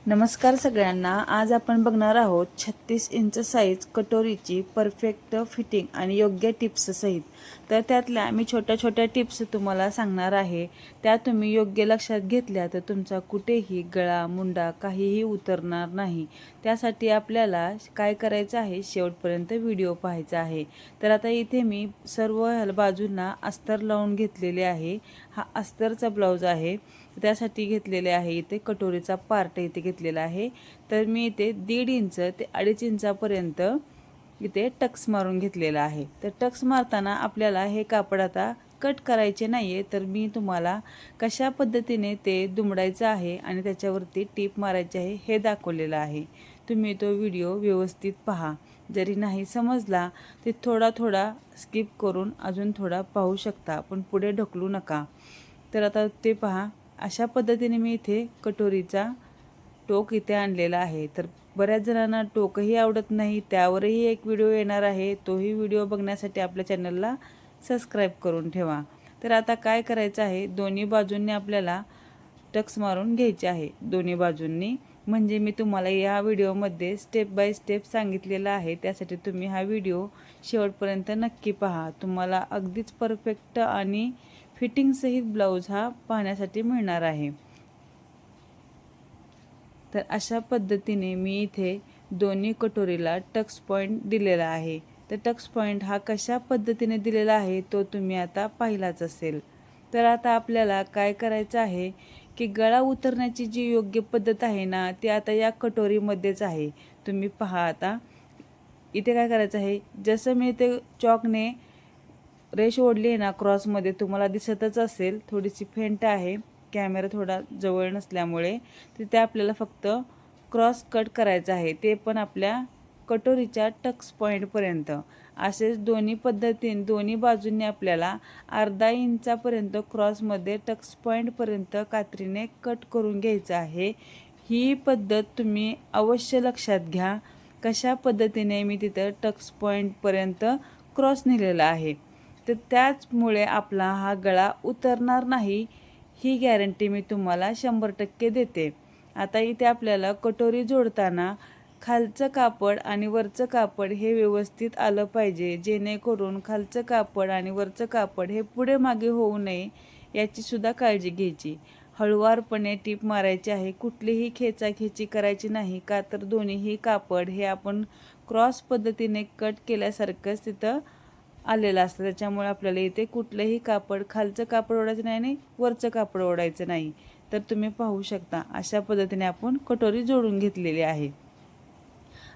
नमस्कार सगळ्यांना। आज आपण बघणार आहोत 36 इंच साईज कटोरीची परफेक्ट फिटिंग आणि योग्य टिप्स सहित। तर त्यातल्या मी छोट्या छोट्या टिप्स तुम्हाला सांगणार आहे। त्या तुम्ही योग्य लक्षात घेतल्या तर तुमचा कुठेही गळा मुंडा काहीही उतरणार नाही। त्यासाठी आपल्याला काय करायचं आहे, शेवटपर्यंत व्हिडिओ पाहायचा आहे। तर आता इथे मी सर्व बाजूंना अस्तर लावून घेतलेले आहे। हा अस्तरचा ब्लाउज आहे, त्यासाठी घेतलेले आहे। इथे कटोरीचा पार्ट इथे घेतलेला आहे। तर मी इथे 1.5 इंच ते 2.5 इंचापर्यंत इथे टक्स मारून घेतलेला आहे। तर टक्स मारताना आपल्याला हे कापड आता कट करायचे नाहीये, तर मी तुम्हाला कशा पद्धतीने ते दुमडायचं आहे आणि त्याच्यावरती टीप मारायची आहे हे दाखवलेलं आहे। तुम्ही तो व्हिडिओ व्यवस्थित पहा। जरी नाही समजला ते थोडा थोडा स्किप करून अजून थोडा पाहू शकता, पण पुढे ढकलू नका। तर आता ते पहा, अशा पद्धतीने मी इथे कटोरीचा टोक इथे आणलेला आहे। तर बऱ्याच जणांना टोकही आवडत नाही, त्यावरही एक व्हिडिओ येणार आहे। तोही व्हिडिओ बघण्यासाठी आपल्या चॅनलला सबस्क्राईब करून ठेवा। तर आता काय करायचं आहे, दोन्ही बाजूंनी आपल्याला टक्स मारून घ्यायचे आहे, दोन्ही बाजूंनी। म्हणजे मी तुम्हाला या व्हिडिओमध्ये स्टेप बाय स्टेप सांगितलेलं आहे, त्यासाठी तुम्ही हा व्हिडिओ शेवटपर्यंत नक्की पहा। तुम्हाला अगदीच परफेक्ट आणि फिटिंग सहित ब्लाउज हा पाहण्यासाठी मिळणार आहे। तर अशा पद्धतीने मी इथे दोन्ही कटोरीला टक्स पॉइंट दिलेला आहे। तर टक्स पॉइंट हा कशा पद्धतीने दिलेला आहे तो तुम्ही आता पाहिलाच असेल। तर आता आपल्याला काय करायचं आहे की गळा उतरण्याची जी योग्य पद्धत आहे ना, ती आता या कटोरीमध्येच आहे। तुम्ही पहा, आता इथे काय करायचं आहे, जसं मी इथे चॉकने रेष ओढली आहे ना क्रॉसमध्ये, तुम्हाला दिसतच असेल, थोडीशी फेंट आहे, कॅमेरा थोडा जवळ नसल्यामुळे। तिथे आपल्याला फक्त क्रॉस कट करायचं आहे, ते पण आपल्या कटोरीच्या टक्स पॉईंटपर्यंत। असेच दोन्ही पद्धतीने दोन्ही बाजूंनी आपल्याला अर्धा इंचापर्यंत क्रॉसमध्ये टक्स पॉईंटपर्यंत कात्रीने कट करून घ्यायचं आहे। ही पद्धत तुम्ही अवश्य लक्षात घ्या, कशा पद्धतीने मी तिथं टक्स पॉईंटपर्यंत क्रॉस नेलेला आहे। तर त्याचमुळे आपला हा गळा उतरणार नाही, ही गॅरंटी मी तुम्हाला 100% देते। आता इथे आपल्याला कटोरी जोडताना खालचं कापड आणि वरचं कापड हे व्यवस्थित आलं पाहिजे, जेणेकरून खालचं कापड आणि वरचं कापड हे पुढे मागे होऊ नये याची सुद्धा काळजी घ्यायची। हळुवारपणे टीप मारायची आहे, कुठलीही खेचाखेची करायची नाही, का तर दोन्हीही कापड हे आपण क्रॉस पद्धतीने कट केल्यासारखंच तिथं आलेलं असतं। त्याच्यामुळे आपल्याला इथे कुठलंही कापड, खालचं कापड ओढायचं नाही आणि वरचं कापड ओढायचं नाही। तर तुम्ही पाहू शकता, अशा पद्धतीने आपण कटोरी जोडून घेतलेली आहे।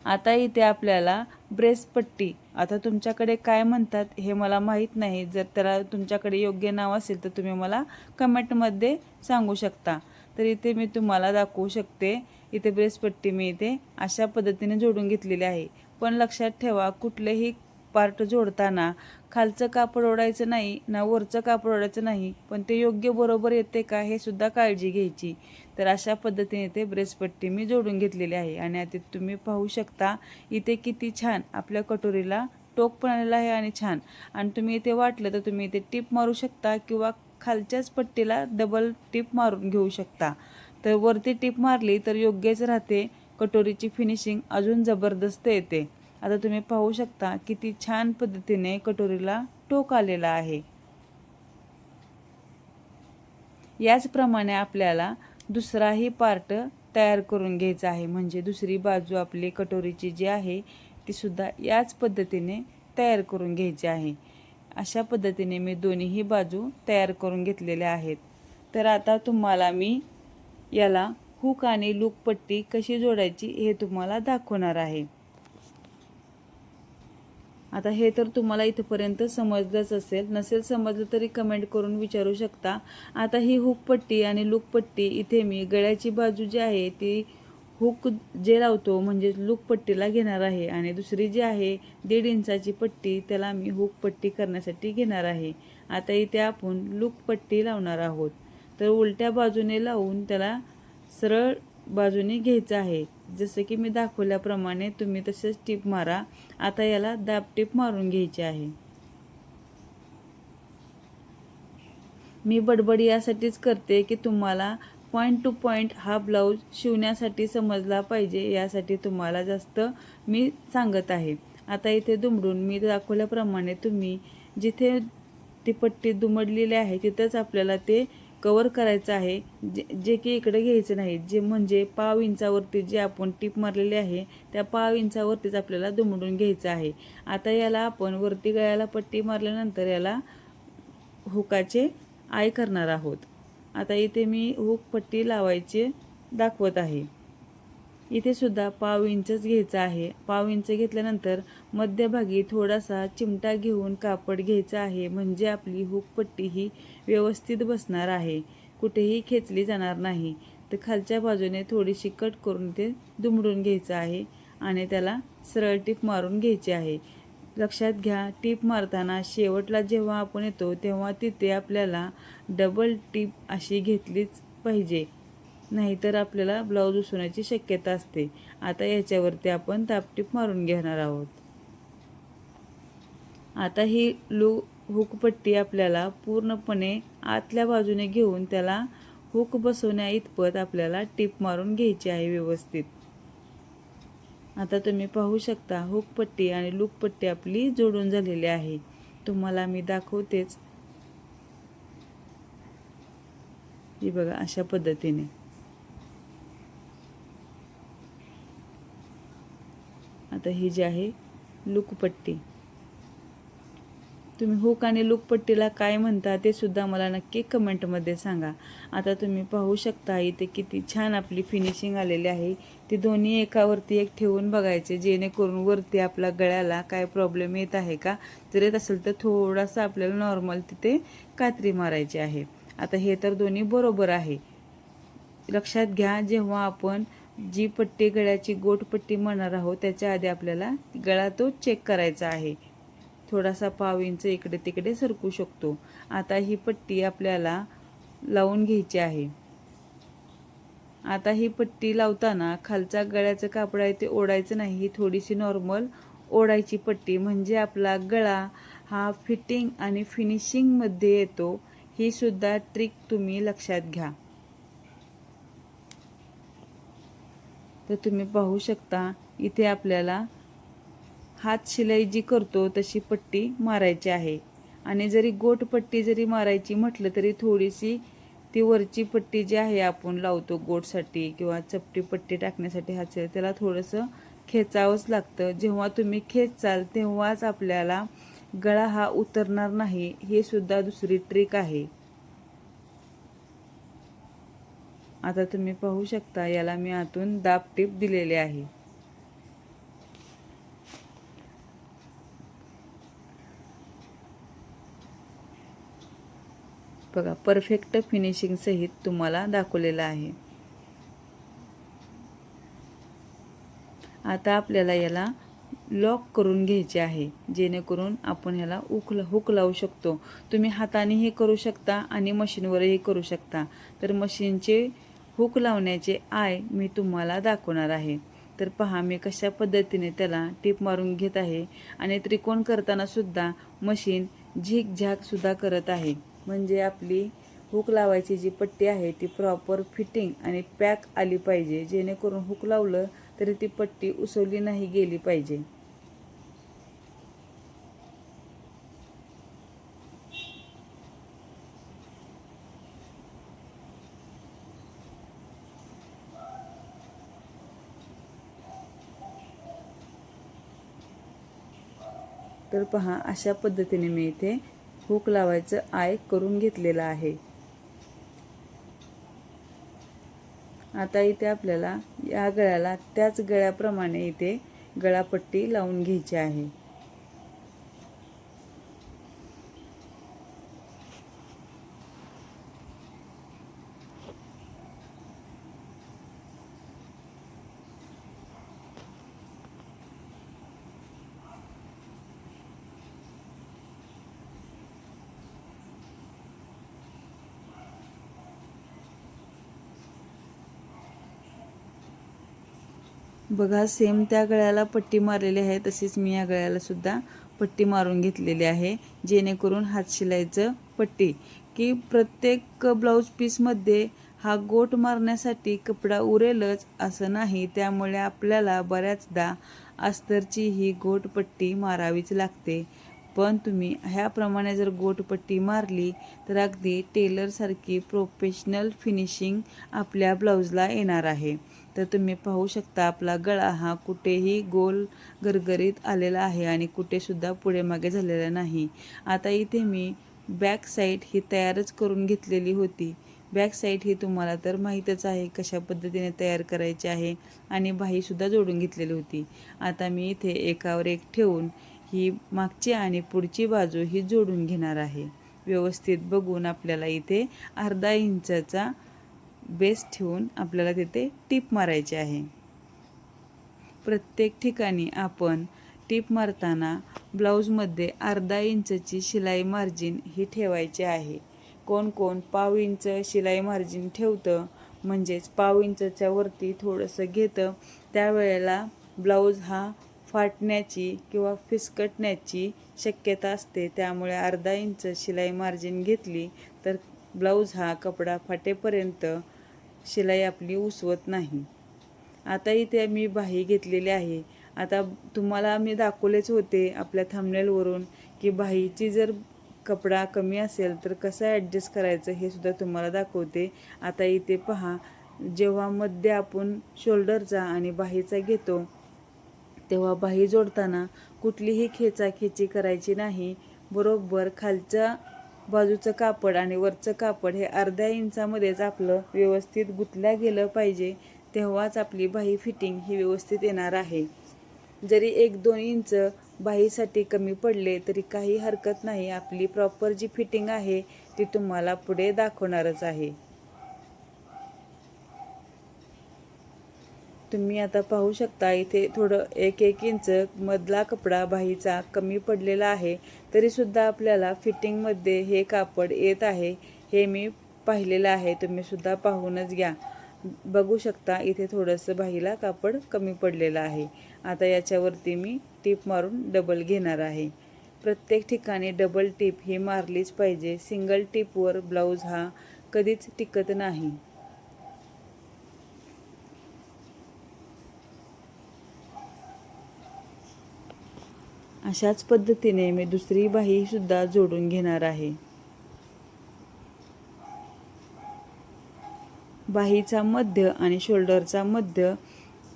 आता इथे आपल्याला ब्रेस पट्टी, आता तुमच्याकडे काय म्हणतात हे मला माहीत नाही, जर त्याला तुमच्याकडे योग्य नाव असेल तर तुम्ही मला कमेंटमध्ये सांगू शकता। तर इथे मी तुम्हाला दाखवू शकते, इथे ब्रेस पट्टी मी इथे अशा पद्धतीने जोडून घेतलेली आहे। पण लक्षात ठेवा, कुठलेही पार्ट जोडताना खालचं कापड ओढायचं नाही ना वरचं कापड ओढायचं नाही, पण ते योग्य बरोबर येते का हे सुद्धा काळजी घ्यायची। तर अशा पद्धतीने ते ब्रेसपट्टी मी जोडून घेतलेली आहे। आणि आता तुम्ही पाहू शकता इथे किती छान आपल्या कटोरीला टोक पण आलेला आहे आणि छान। आणि तुम्ही इथे वाटलं तर तुम्ही इथे टिप मारू शकता किंवा खालच्याच पट्टीला डबल टिप मारून घेऊ शकता। तर वरती टिप मारली तर योग्यच राहते, कटोरीची फिनिशिंग अजून जबरदस्त येते। आता तुम्ही पाहू शकता किती छान पद्धतीने कटोरीला टोक आलेला आहे। याचप्रमाणे आपल्याला दुसराही पार्ट तयार करून घ्यायचा आहे, म्हणजे दुसरी बाजू आपली कटोरीची जी आहे ती सुद्धा याच पद्धतीने तयार करून घ्यायची आहे। अशा पद्धतीने मी दोन्हीही बाजू तयार करून घेतलेल्या आहेत। तर आता तुम्हाला मी याला हुक आणि लूप पट्टी कशी जोडायची हे तुम्हाला दाखवणार आहे। आता हे तर तुम्हाला इथपर्यंत समजलंच असेल, नसेल समजलं तरी कमेंट करून विचारू शकता। आता ही हुक पट्टी आणि लूप पट्टी इथे मी गळ्याची बाजू जी आहे ती हुक जे लावतो म्हणजे लूप पट्टीला घेणार आहे, आणि दुसरी जी आहे 1.5 इंचाची पट्टी त्याला मी हुक पट्टी करण्यासाठी घेणार आहे। आता इथे आपण लूप पट्टी लावणार आहोत, तर उलट्या बाजूने लावून त्याला सरळ बाजूने घ्यायचं आहे। जसे की मी दाखवल्याप्रमाणे तुम्ही तसेच टिप मारा। आता याला दाब टिप मारून घ्यायची आहे। मी बडबड यासाठीच करते की तुम्हाला पॉईंट टू पॉईंट हा ब्लाऊज शिवण्यासाठी समजला पाहिजे, यासाठी तुम्हाला जास्त मी सांगत आहे. आता इथे दुमडून मी दाखवल्याप्रमाणे तुम्ही जिथे ती पट्टी दुमडलेली आहे तिथंच आपल्याला ते कवर करायचं आहे. जे की इकडे घ्यायचं नाही, जे म्हणजे पाव इंचावरती जे आपण टीप मारलेली आहे त्या पाव इंचावरतीच आपल्याला दुमडून घ्यायचं आहे. आता याला आपण वरती गळ्याला पट्टी मारल्यानंतर याला हुकाचे आय करणार आहोत. आता इथे मी हुक पट्टी लावायची दाखवत आहे. इथे सुद्धा पाव इंचच घ्यायचा आहे. पाव इंच घेतल्यानंतर मध्यभागी थोडासा चिमटा घेऊन कापड घ्यायचा आहे, म्हणजे आपली हुक पट्टी ही व्यवस्थित बसणार आहे, कुठेही खेचली जाणार नाही. तर खालच्या बाजूने थोडीशी कट करून ते दुमडून घ्यायचं आहे आणि त्याला सरळ टीप मारून घ्यायची आहे. लक्षात घ्या, टीप मारताना शेवटला जेव्हा आपण येतो तेव्हा तिथे आपल्याला डबल टीप अशी घेतलीच पाहिजे, नाहीतर आपल्याला ब्लाऊज उसवण्याची शक्यता असते. आता याच्यावरती आपण तापटीप मारून घेणार आहोत. आता ही हुकपट्टी आपल्याला पूर्णपणे आतल्या बाजूने घेऊन त्याला हुक बसवण्या इतपत आपल्याला टीप मारून घ्यायची आहे व्यवस्थित. आता तुम्ही पाहू शकता हुकपट्टी आणि लूकपट्टी आपली जोडून झालेली आहे. तुम्हाला मी दाखवतेच, ही बघा अशा पद्धतीने. आता ही जी आहे लूकपट्टी, तुम्ही हुक आणि लूकपट्टीला काय म्हणता ते सुद्धा मला नक्की कमेंटमध्ये सांगा. आता तुम्ही पाहू शकता इथे किती छान आपली फिनिशिंग आलेली आहे. ती दोन्ही एकावरती एक ठेवून बघायचे, जेणेकरून वरती आपला गळ्याला काय प्रॉब्लेम येत आहे का, जर येत असेल तर थोडासा आपल्याला नॉर्मल तिथे कात्री मारायची आहे. आता हे तर दोन्ही बरोबर आहे. लक्षात घ्या, जेव्हा आपण जी पट्टी गळ्याची गोटपट्टी म्हणणार आहोत त्याच्या आधी आपल्याला गळा तो चेक करायचा आहे. थोडासा पाव इंच इकडे तिकडे सरकू शकतो. आता ही पट्टी आपल्याला लावून घ्यायची आहे. आता ही पट्टी लावताना खालचा गळ्याचं कापड आहे ते ओढायचं नाही, ही थोडीशी नॉर्मल ओढायची पट्टी, म्हणजे आपला गळा हा फिटिंग आणि फिनिशिंगमध्ये येतो. ही सुद्धा ट्रिक तुम्ही लक्षात घ्या. तर तुम्ही पाहू शकता इथे आपल्याला हात शिलाई जी करतो तशी पट्टी मारायची आहे. आणि जरी गोट पट्टी जरी मारायची म्हटलं तरी थोडीशी ती वरची पट्टी जी आहे आपण लावतो गोटसाठी किंवा चपटी पट्टी टाकण्यासाठी हात शिलाई, त्याला थोडंसं खेचावंच लागतं. जेव्हा तुम्ही खेचाल तेव्हाच आपल्याला गळा हा उतरणार नाही. हे सुद्धा दुसरी ट्रिक आहे. आता तुम्ही पाहू शकता याला मी आतून दाब टीप दिलेले आहे. बघा परफेक्ट फिनिशिंग सहित तुम्हाला दाखवलेलं आहे. आता आपल्याला याला लॉक करून घ्यायचे आहे, जेणेकरून आपण ह्याला हुक लावू शकतो. तुम्ही हातानेही करू शकता आणि मशीनवरही करू शकता. तर मशीनचे हुक लावण्याचे आय मी तुम्हाला दाखवणार आहे. तर पहा मी कशा पद्धतीने त्याला टीप मारून घेत आहे आणि त्रिकोण करताना सुद्धा मशीन झिग झॅग सुद्धा करत आहे, म्हणजे आपली हुक लावायची जी पट्टी आहे ती प्रॉपर फिटिंग आणि पॅक आली पाहिजे, जेणेकरून हुक लावलं तरी ती पट्टी उसवली नाही गेली पाहिजे. तर पहा अशा पद्धतीने मी इथे हुक लावायचं आय करून घेतलेलं आहे. आता इथे आपल्याला या गळ्याला त्याच गळ्याप्रमाणे इथे गळापट्टी लावून घ्यायची आहे. बघा सेम त्या गळ्याला पट्टी मारलेली आहे तशीच मी या गळ्याला सुद्धा पट्टी मारून घेतलेली आहे, जेणेकरून हात शिलाईचं पट्टी की प्रत्येक ब्लाऊज पीसमध्ये हा गोट मारण्यासाठी कपडा उरेलच असं नाही, त्यामुळे आपल्याला बऱ्याचदा अस्तरची ही गोटपट्टी मारावीच लागते. पण तुम्ही ह्याप्रमाणे जर गोटपट्टी मारली तर अगदी टेलरसारखी प्रोफेशनल फिनिशिंग आपल्या ब्लाऊजला येणार आहे. तर तुम्ही पाहू शकता आपला गळा हा कुठेही गोल गरगरीत आलेला आहे आणि कुठेसुद्धा पुढे मागे झालेला नाही. आता इथे मी बॅक साईड ही तयारच करून घेतलेली होती. बॅक साईड ही तुम्हाला तर माहीतच आहे कशा पद्धतीने तयार करायची आहे आणि बाहीसुद्धा जोडून घेतलेली होती. आता मी इथे एकावर एक ठेवून ही मागची आणि पुढची बाजू ही जोडून घेणार आहे. व्यवस्थित बघून आपल्याला इथे अर्धा इंचाचा बेस ठेवून आपल्याला तिथे टीप मारायची आहे. प्रत्येक ठिकाणी आपण टीप मारताना ब्लाऊजमध्ये अर्धा इंचची शिलाई मार्जिन ही ठेवायची आहे. कोण कोण पाव इंच शिलाई मार्जिन ठेवतं, म्हणजेच पाव इंचच्या वरती थोडंसं घेतं. त्यावेळेला ब्लाऊज हा फाटण्याची किंवा फिसकटण्याची शक्यता असते. त्यामुळे अर्धा इंच शिलाई मार्जिन घेतली तर ब्लाऊज हा कपडा फाटेपर्यंत शिलाई आपली उसवत नाही. आता इथे मी बाही घेतलेली आहे. आता तुम्हाला मी दाखवलेच होते आपल्या थंबनेलवरून की बाहीची जर कपडा कमी असेल तर कसं ॲडजस्ट करायचं हे सुद्धा तुम्हाला दाखवते. आता इथे पहा, जेव्हा मध्य आपण शोल्डरचा आणि बाहीचा घेतो तेव्हा बाही जोडताना कुठलीही खेचाखेची करायची नाही. बरोबर खालच्या बाजूचं कापड आणि वरचं कापड हे अर्ध्या इंचामध्येच आपलं व्यवस्थित गुंतल्या गेलं पाहिजे, तेव्हाच आपली बाही फिटिंग ही व्यवस्थित येणार आहे. जरी 1-2 इंच बाहीसाठी कमी पडले तरी काही हरकत नाही. आपली प्रॉपर जी फिटिंग आहे ती तुम्हाला पुढे दाखवणारच आहे. तुम्ही आता पाहू शकता इथे थोडं 1-1 इंच मधला कपडा बाहीचा कमी पडलेला आहे, तरीसुद्धा आपल्याला फिटिंगमध्ये हे कापड येत आहे हे मी पाहिलेलं आहे. तुम्ही सुद्धा पाहूनच घ्या. बघू शकता इथे थोडंसं बाहीला कापड कमी पडलेलं आहे. आता याच्यावरती मी टीप मारून डबल घेणार आहे. प्रत्येक ठिकाणी डबल टीप ही मारलीच पाहिजे. सिंगल टीपवर ब्लाऊज हा कधीच टिकत नाही. अशाच पद्धतीने मी दुसरी बाही सुद्धा जोडून घेणार आहे. बाहीचा मध्य आणि शोल्डरचा मध्य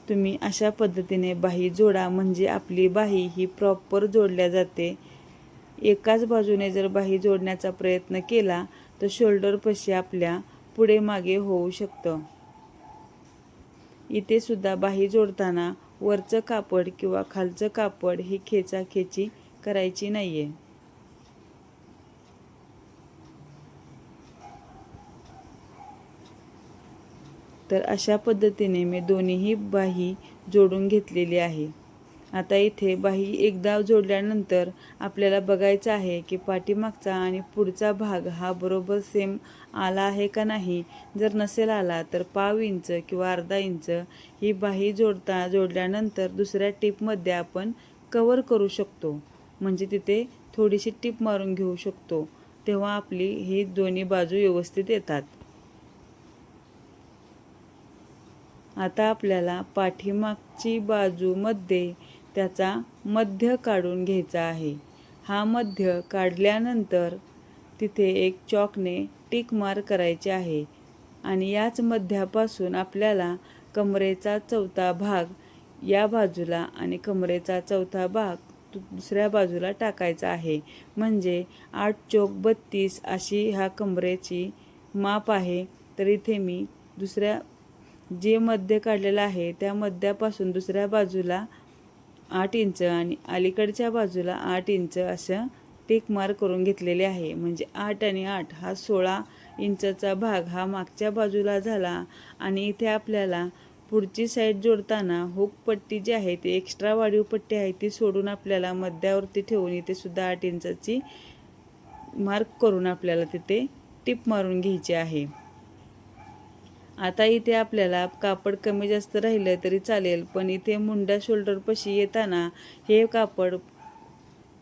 तुम्ही अशा पद्धतीने बाही जोडा, म्हणजे आपली बाही ही प्रॉपर जोडल्या जाते. एकाच बाजूने जर बाही जोडण्याचा प्रयत्न केला तर शोल्डरपाशी आपल्या पुढे मागे होऊ शकतं. इथे सुद्धा बाही जोडताना वरचं कापड किंवा खालचं कापड ही खेचाखेची करायची नाहीये. तर अशा पद्धतीने मी दोन्हीही बाही जोडून घेतलेली आहे. आता इथे बाही एकदा जोडल्यानंतर आपल्याला बघायचं आहे की पाठीमागचा आणि पुढचा भाग हा बरोबर सेम आला आहे का नाही. जर नसेल आला तर पाव इंच किंवा अर्धा इंच ही बाही जोडल्यानंतर दुसऱ्या टीपमध्ये आपण कवर करू शकतो, म्हणजे तिथे थोडीशी टीप मारून घेऊ शकतो. तेव्हा आपली ही दोन्ही बाजू व्यवस्थित येतात. आता आपल्याला पाठीमागची बाजूमध्ये त्याचा मध्य काढून घ्यायचा आहे. हा मध्य काढल्यानंतर तिथे एक चॉकने टिक मार्क करायचे आहे आणि याच मध्यापासून आपल्याला कमरेचा चौथा भाग या बाजूला आणि कमरेचा चौथा भाग दुसऱ्या बाजूला टाकायचा आहे. म्हणजे 8 चौक 32 अशी ह्या कमरेची माप आहे. तर इथे मी दुसऱ्या जे मध्य काढलेलं आहे त्या मध्यापासून दुसऱ्या बाजूला 8 इंच आणि अलीकडच्या बाजूला 8 इंच असं टिक मार्क करून घेतलेले आहे. म्हणजे 8 आणि 8 हा 16 इंचाचा भाग हा मागच्या बाजूला झाला. आणि इथे आपल्याला पुढची साईड जोडताना हुक पट्टी जी आहे ती एक्स्ट्रा वाढीव पट्टी आहे ती सोडून आपल्याला मध्यावरती ठेवून इथे सुद्धा 8 इंचाची मार्क करून आपल्याला तिथे टिप मारून घ्यायची आहे. आता इथे आपल्याला कापड कमी जास्त राहिलं तरी चालेल, पण इथे मुंड्या शोल्डरपाशी येताना हे कापड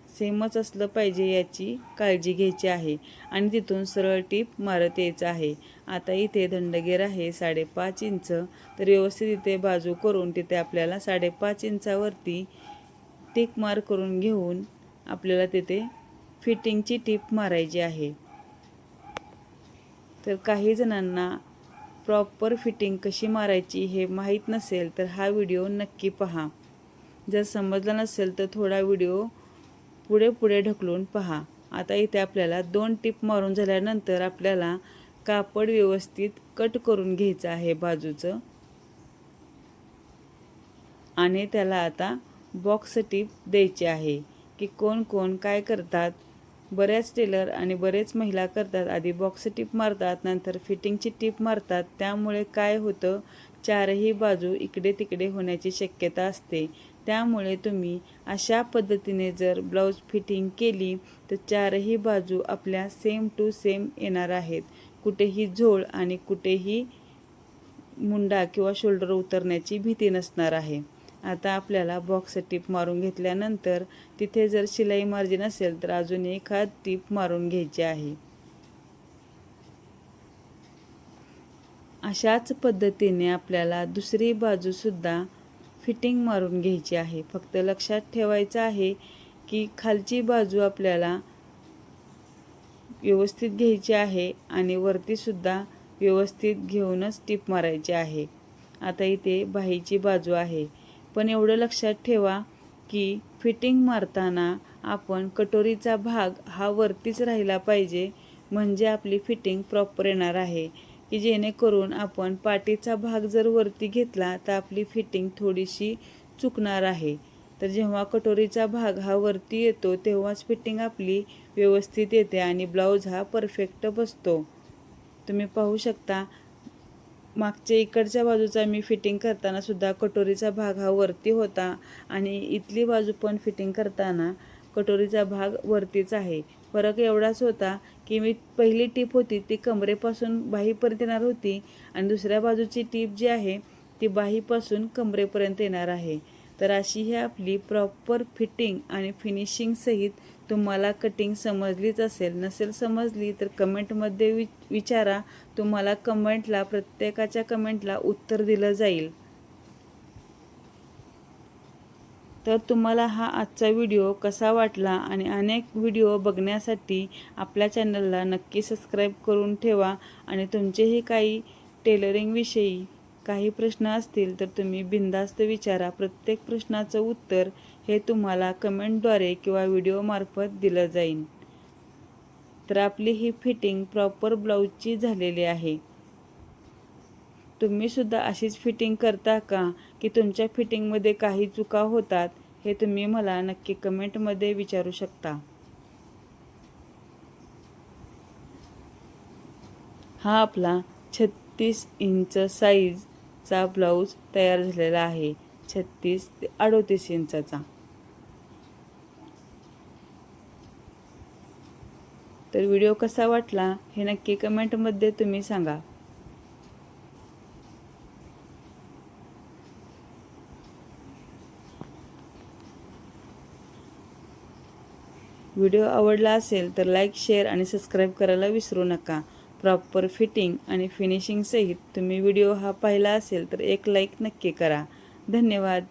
सेमच असलं पाहिजे याची काळजी घ्यायची आहे आणि तिथून सरळ टीप मारत यायचं आहे. आता इथे दंडगेर आहे 5.5 इंच, तर व्यवस्थित इथे बाजू करून तिथे आपल्याला 5.5 इंचावरती टिक मार करून घेऊन आपल्याला तिथे फिटिंगची टीप मारायची आहे. तर काही जणांना प्रॉपर फिटिंग कशी मारायची हे माहीत नसेल तर हा व्हिडिओ नक्की पहा. जर समजला नसेल तर थोडा व्हिडिओ पुढे ढकलून पहा. आता इथे आपल्याला 2 टिप मारून झाल्यानंतर आपल्याला कापड व्यवस्थित कट करून घ्यायचं आहे बाजूचं आणि त्याला आता बॉक्स टिप द्यायची आहे. की कोण काय करतात, बऱ्याच टेलर आणि बरेच महिला करतात, आधी बॉक्स टिप मारतात नंतर फिटिंगची टिप मारतात. त्यामुळे काय होतं, चारही बाजू इकडे तिकडे होण्याची शक्यता असते. त्यामुळे तुम्ही अशा पद्धतीने जर ब्लाऊज फिटिंग केली तर चारही बाजू आपल्या सेम टू सेम येणार आहेत. कुठेही झोळ आणि कुठेही मुंडा किंवा शोल्डर उतरण्याची भीती नसणार आहे. आता आपल्याला बॉक्स टिप मारून घेतल्यानंतर तिथे जर शिलाई मार्जिन असेल तर अजून एखाद टिप मारून घ्यायची आहे. अशाच पद्धतीने आपल्याला दुसरी बाजूसुद्धा फिटिंग मारून घ्यायची आहे. फक्त लक्षात ठेवायचं आहे की खालची बाजू आपल्याला व्यवस्थित घ्यायची आहे आणि वरतीसुद्धा व्यवस्थित घेऊनच टिप मारायची आहे. आता इथे बाहीची बाजू आहे, पण एवढं लक्षात ठेवा की फिटिंग मारताना आपण कटोरीचा भाग हा वरतीच राहिला पाहिजे, म्हणजे आपली फिटिंग प्रॉपर येणार आहे. की जेणेकरून आपण पाठीचा भाग जर वरती घेतला तर आपली फिटिंग थोडीशी चुकणार आहे. तर जेव्हा कटोरीचा भाग हा वरती येतो तेव्हाच फिटिंग आपली व्यवस्थित येते आणि ब्लाऊज हा परफेक्ट बसतो. तुम्ही पाहू शकता मागच्या इकडच्या बाजूचा मी फिटिंग करताना सुद्धा कटोरीचा भाग हा वरती होता आणि इथली बाजू पण फिटिंग करताना कटोरीचा भाग वरतीच आहे. फरक एवढाच होता की मी पहिली टीप होती ती कमरेपासून बाहीपर्यंत येणार होती आणि दुसऱ्या बाजूची टीप जी आहे ती बाहीपासून कमरेपर्यंत येणार आहे. तर अशी ही आपली प्रॉपर फिटिंग आणि फिनिशिंग सहित तुम्हाला कटिंग समजलीच असेल. नसेल समजली तर कमेंटमध्ये विचारा. तुम्हाला कमेंटला प्रत्येकाच्या कमेंटला उत्तर दिलं जाईल. तर तुम्हाला हा आजचा व्हिडिओ कसा वाटला आणि अनेक व्हिडिओ बघण्यासाठी आपल्या चॅनलला नक्की सबस्क्राईब करून ठेवा. आणि तुमचेही काही टेलरिंगविषयी काही प्रश्न असतील तर तुम्ही बिनधास्त विचारा. प्रत्येक प्रश्नाचं उत्तर हे तुम्हाला कमेंटद्वारे किंवा व्हिडिओमार्फत दिलं जाईल. तर आपली ही फिटिंग प्रॉपर ब्लाऊजची झालेली आहे. तुम्हीसुद्धा अशीच फिटिंग करता का, की तुमच्या फिटिंगमध्ये काही चुका होतात, हे तुम्ही मला नक्की कमेंटमध्ये विचारू शकता. हा आपला 36 इंच साईजचा ब्लाऊज तयार झालेला आहे. 36 ते 38 इंचाचा. तर व्हिडिओ कसा वाटला हे नक्की कमेंटमध्ये तुम्ही सांगा. व्हिडिओ आवडला असेल तर लाईक, शेअर आणि सबस्क्राईब करायला विसरू नका. प्रॉपर फिटिंग आणि फिनिशिंग सहित तुम्ही व्हिडिओ हा पाहिला असेल तर एक लाईक नक्की करा. धन्यवाद.